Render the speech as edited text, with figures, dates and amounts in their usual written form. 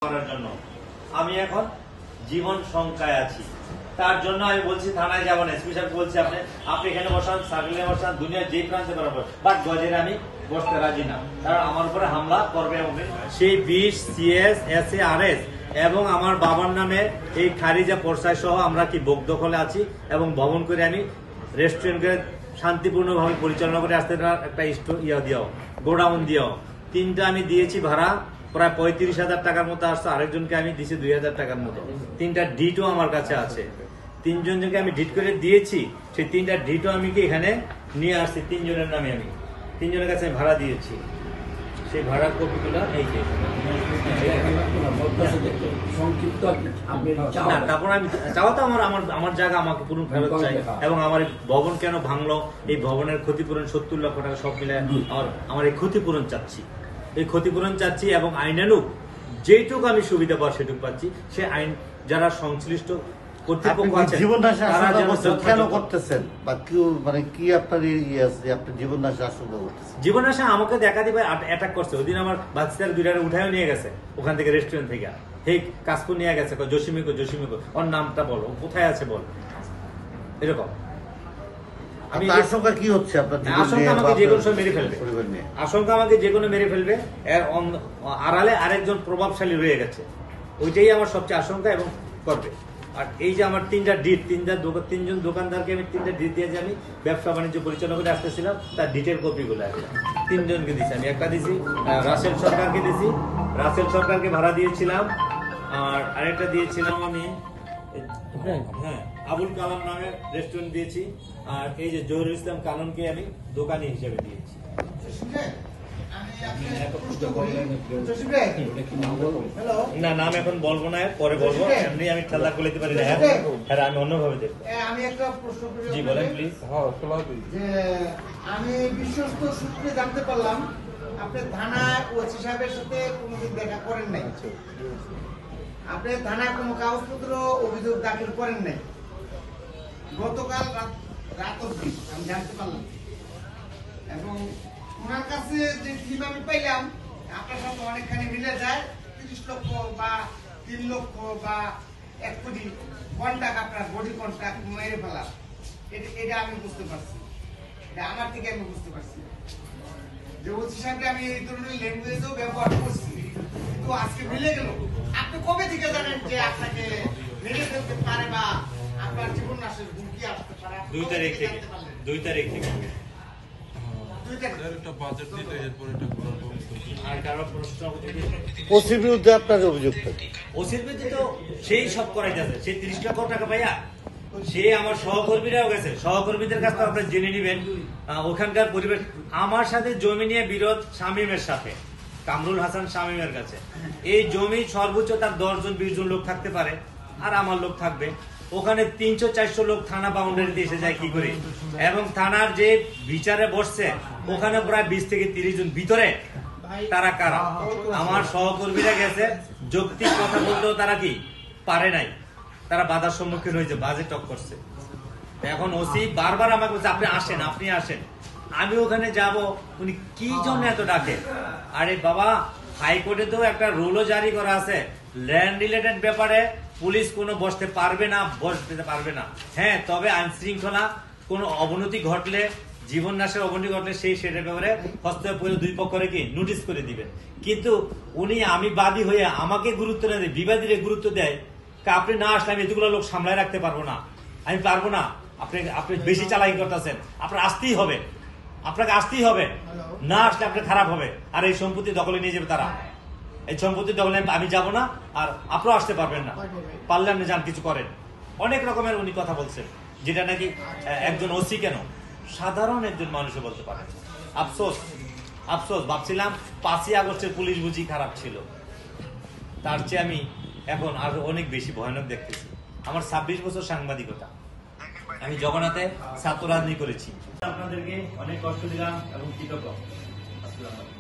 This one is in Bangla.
করার জন্য আমি এখন জীবন সংখ্যায় আছি। তার জন্য আমি বলছি থানায় যাবো না, এসপি সাহেব বলছি আপনি এখানে বসান, সার্কেলে বসান, দুনিয়ার যে প্রান্তে বরাবর, বাট গজের আমি বসতে রাজি না, কারণ আমার উপরে হামলা করবে। সেই 20 CS SARS এবং আমার বাবার নামে এই খারিজা পর্সায় সহ আমরা কি ভোগ দখলে আছি এবং ভবন করে আমি রেস্টুরেন্টকে শান্তিপূর্ণভাবে পরিচালনা করে আসতে একটা গোডাউন দিও। 3টা আমি দিয়েছি ভাড়া, প্রায় 35,000 টাকার মতো আসছে। আরেকজনকে আমি দিয়েছি 2,000 টাকার মতো। 3টা ডিটও আমার কাছে আছে। 3জনকে আমি ডিট করে দিয়েছি, সেই 3টা ডিটও আমি কি এখানে নিয়ে আসছি। 3জনের নামে আমি 3জনের কাছে ভাড়া দিয়েছি, সেই ভাড়ার কপিগুলো এই যে। তারপর আমি চাওয়া তো আমার জায়গা আমাকে পুরো ফেরত চাই, এবং আমার ভবন কেন ভাঙলো, এই ভবনের ক্ষতিপূরণ 70 লক্ষ টাকা সব মিলে আমার এই ক্ষতিপূরণ চাচ্ছি, এই ক্ষতিপূরণ চাচ্ছি। এবং আইনানুগ যেটুকু আমি সুবিধা পাওয়ার সেটুকু পাচ্ছি। সে আইন যারা সংশ্লিষ্ট কর্তৃপক্ষ আছে কেন করতেছেন, বা মানে কি আপনার আপনি জীবননাশে আশঙ্কা করতেছেন? জীবনাশা আমাকে দেখা দিবে অ্যাটাক করছে। ওই দিন আমার বাচ্চাদের 2টা উঠায় নিয়ে গেছে ওখান থেকে, রেস্টুরেন্ট থেকে। হেই কাশপুর নিয়ে গেছে, জসিমিকো ওর নামটা বলো, কোথায় আছে বল, এরকম। আমি আশঙ্কা কি হচ্ছে আপনার? আশঙ্কা আমাকে যে কোনো সময় মেরে ফেলবে, আশঙ্কা আমাকে যে কোনো মেরে ফেলবে। এর আড়ালে আরেকজন প্রভাবশালী রয়ে গেছে, ওইটাই আমার সবচেয়ে আশঙ্কা এবং করবে। আর এই যে আমার 3টা ডিট, 3জন দোকানদারকে আমি 3টা ডিট দিয়েছি, আমি ব্যবসা বাণিজ্য পরিচালনা করে আসতেছিলাম, তার ডিটের কপিগুলো আছে। 3জনকে দিচ্ছি আমি, একটা দিছি রাসেল সরকারকে দিছি, রাসেল সরকারকে ভাড়া দিয়েছিলাম। আর আরেকটা দিয়েছিলাম আমি আবুল কালাম নামে রেস্টুরেন্ট দিয়েছি। আর এই যে জহিরুল ইসলাম কাননকে আমি দোকানি হিসেবে দিয়েছি। না, নাম এখন বলবো না, পরে বলবো। এমনি আমি খেলা করে দিতে পারি না, হ্যাঁ আমি অন্যভাবে দেখবো। আমি একটা প্রশ্ন করি, জি বলেন প্লিজ। যে আমি বিশ্বস্ত সূত্রে জানতে পারলাম আপনি থানায় ওসি সাহেবের সাথে কোনোদিন দেখা করেন নাই, আপনি থানায় কোনো কাগজপত্র অভিযোগ দাখিল করেন নাই। গতকাল রাত অবধি আমি জানতে পারলাম, এবং ওনার কাছে যে টিম আমি পাইলাম আপনার সাথে অনেকখানি মিলে যায়। 30 লক্ষ বা 3 লক্ষ বা 1 কোটি কন্ট্যাক্ট, আপনার বডি কন্ট্যাক্ট মেরে ফেলা, এটা আমি বুঝতে পারছি, এটা আমার থেকে আমি বুঝতে পারছি যে ওসি সাহেবকে আমি এই ধরনের ল্যাঙ্গুয়েজও ব্যবহার করছি, কিন্তু আজকে মিলে গেল। আপনি কবে থেকে জানেন যে আপনাকে মেরে ফেলতে পারে বা আপনার জীবন নাশের হুমকি আসতে পারে? 2 তারিখ থেকে। 2 তারিখ থেকে। ওসির বিরুদ্ধে আপনার অভিযোগ? ওসির বিরুদ্ধে তো সেই সব করাই যাচ্ছে, সেই 30 লক্ষ টাকা পাইয়া সে আমার সহকর্মীরাও গেছে, সহকর্মীদের কাছ থেকে আপনারা জেনে নিবেন ওখানকার পরিবেশ। আমার সাথে জমি নিয়ে বিরোধ শামীমের সাথে, কামরুল হাসান শামীমের কাছে। এই জমি সর্বোচ্চ তার 10 জন 20 জন লোক থাকতে পারে, আর আমার লোক থাকবে। ওখানে 300-400 লোক থানা বাউন্ডারিতে এসে যায় কি করে, এবং থানার যে বিচারে বসছে ওখানে প্রায় 20 থেকে 30 জন ভিতরে। তারা কারা? আমার সহকর্মীরা গেছে, যৌক্তিক কথা বলতেও তারা কি পারে নাই, তারা বাধার সম্মুখীন হয়েছে, বাজে টক করছে। এখন ওসি বারবার আমাকে বলছে আপনি আসেন, আপনি আসেন। আমি ওখানে যাব, উনি কি জন্য এত ডাকে? আরে বাবা, হাইকোর্টে তো একটা রুলও জারি করা আছে, ল্যান্ড রিলেটেড ব্যাপারে পুলিশ কোনো বসতে পারবে না। হ্যাঁ, তবে আইন শৃঙ্খলা কোনো অবনতি ঘটলে, জীবন নাশের অবনতি ঘটলে সেটার ব্যাপারে হস্তক্ষেপ করে 2 পক্ষরে কি নোটিশ করে দিবেন। কিন্তু উনি আমি বাদী হয়ে আমাকে গুরুত্ব না দেয়, বিবাদীরে গুরুত্ব দেয়। আপনি না আসলে আমি এতগুলো লোক সামলায় রাখতে পারবো না, আমি পারবো না। আপনি বেশি চালাকি করতেছেন, আপনার আসতেই হবে, আপনাকে আসতেই হবে, না আসলে আপনার খারাপ হবে। আর এই সম্পত্তি দখলে নিয়ে যাবে তারা, এই সম্পত্তি দখলে আমি যাবো না, আর আপনারাও আসতে পারবেন না, পারলে আপনি যান কিছু করেন। অনেক রকমের উনি কথা বলছেন, যেটা নাকি একজন ওসি কেন, সাধারণ একজন মানুষও বলতে পারে। আফসোস ভাবছিলাম 5ই আগস্টের পুলিশ বুঝি খারাপ ছিল, তার চেয়ে আমি এখন আরো অনেক বেশি ভয়ানক দেখতেছি। আমার 26 বছর সাংবাদিকতা, আমি জগন্নাথে ছাত্র রাজনীতি করেছি। আপনাদেরকে অনেক কষ্ট দিলাম এবং কৃতজ্ঞ। আসসালামু আলাইকুম।